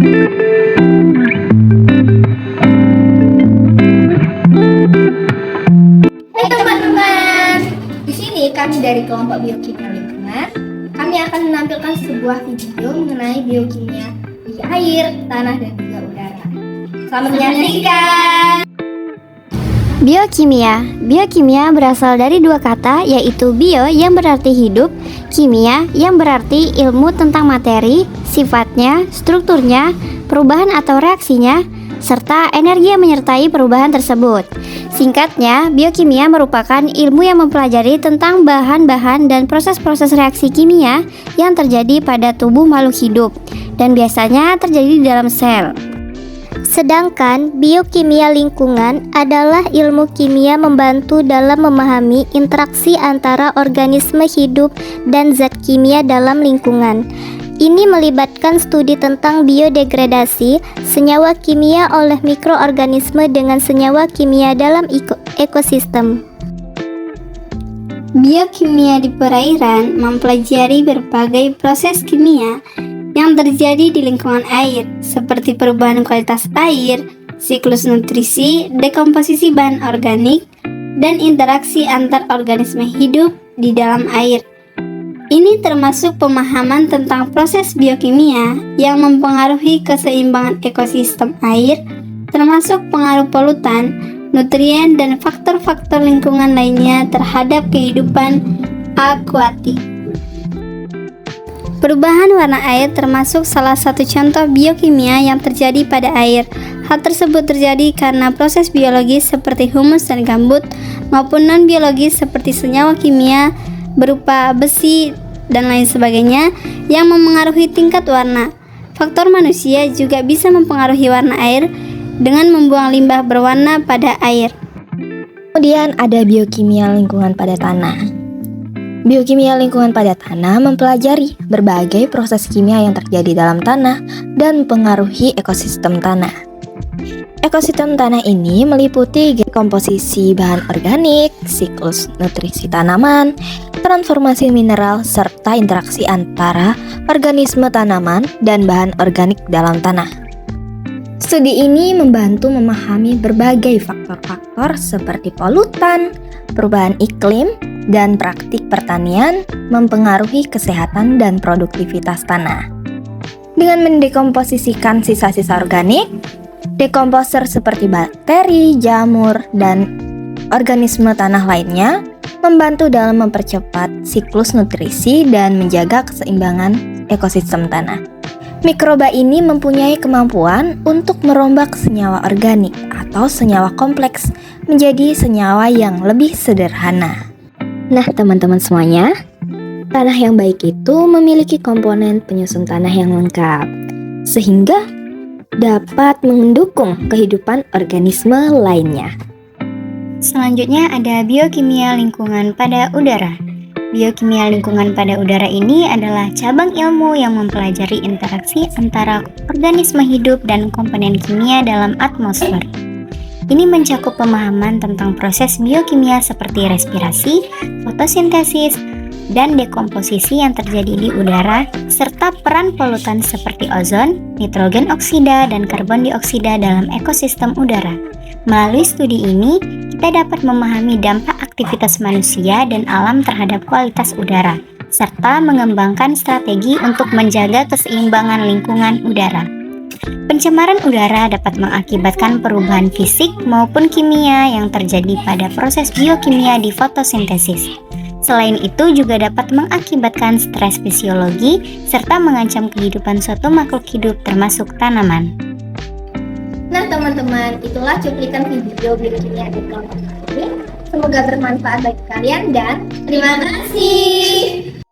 Hai teman-teman, di sini kami dari kelompok biokimia lingkungan. Kami akan menampilkan sebuah video mengenai biokimia di air, tanah, dan juga udara. Selamat menyaksikan. Biokimia. Biokimia berasal dari dua kata, yaitu bio yang berarti hidup, kimia yang berarti ilmu tentang materi, sifatnya, strukturnya, perubahan atau reaksinya, serta energi yang menyertai perubahan tersebut. Singkatnya, biokimia merupakan ilmu yang mempelajari tentang bahan-bahan dan proses-proses reaksi kimia yang terjadi pada tubuh makhluk hidup dan biasanya terjadi di dalam sel. Sedangkan biokimia lingkungan adalah ilmu kimia membantu dalam memahami interaksi antara organisme hidup dan zat kimia dalam lingkungan. Ini melibatkan studi tentang biodegradasi senyawa kimia oleh mikroorganisme dengan senyawa kimia dalam ekosistem. Biokimia di perairan mempelajari berbagai proses kimia yang terjadi di lingkungan air, seperti perubahan kualitas air, siklus nutrisi, dekomposisi bahan organik, dan interaksi antar organisme hidup di dalam air. Ini termasuk pemahaman tentang proses biokimia yang mempengaruhi keseimbangan ekosistem air, termasuk pengaruh polutan, nutrien, dan faktor-faktor lingkungan lainnya terhadap kehidupan akuatik. Perubahan warna air termasuk salah satu contoh biokimia yang terjadi pada air. Hal tersebut terjadi karena proses biologis seperti humus dan gambut maupun non-biologis seperti senyawa kimia berupa besi dan lain sebagainya yang memengaruhi tingkat warna. Faktor manusia juga bisa mempengaruhi warna air dengan membuang limbah berwarna pada air. Kemudian ada biokimia lingkungan pada tanah. Biokimia lingkungan pada tanah mempelajari berbagai proses kimia yang terjadi dalam tanah dan mempengaruhi ekosistem tanah. Ekosistem tanah ini meliputi komposisi bahan organik, siklus nutrisi tanaman, transformasi mineral, serta interaksi antara organisme tanaman dan bahan organik dalam tanah. Studi ini membantu memahami berbagai faktor-faktor seperti polutan, perubahan iklim, dan praktik pertanian mempengaruhi kesehatan dan produktivitas tanah. Dengan mendekomposisikan sisa-sisa organik, dekomposer seperti bakteri, jamur, dan organisme tanah lainnya membantu dalam mempercepat siklus nutrisi dan menjaga keseimbangan ekosistem tanah. Mikroba ini mempunyai kemampuan untuk merombak senyawa organik atau senyawa kompleks menjadi senyawa yang lebih sederhana. Nah, teman-teman semuanya, tanah yang baik itu memiliki komponen penyusun tanah yang lengkap, sehingga dapat mendukung kehidupan organisme lainnya. Selanjutnya ada biokimia lingkungan pada udara. Biokimia lingkungan pada udara ini adalah cabang ilmu yang mempelajari interaksi antara organisme hidup dan komponen kimia dalam atmosfer. Ini mencakup pemahaman tentang proses biokimia seperti respirasi, fotosintesis, dan dekomposisi yang terjadi di udara, serta peran polutan seperti ozon, nitrogen oksida, dan karbon dioksida dalam ekosistem udara. Melalui studi ini, kita dapat memahami dampak aktivitas manusia dan alam terhadap kualitas udara, serta mengembangkan strategi untuk menjaga keseimbangan lingkungan udara. Pencemaran udara dapat mengakibatkan perubahan fisik maupun kimia yang terjadi pada proses biokimia di fotosintesis. Selain itu juga dapat mengakibatkan stres fisiologi serta mengancam kehidupan suatu makhluk hidup termasuk tanaman. Nah teman-teman, itulah cuplikan video biokimia di kelompok ini. Semoga bermanfaat bagi kalian dan terima kasih.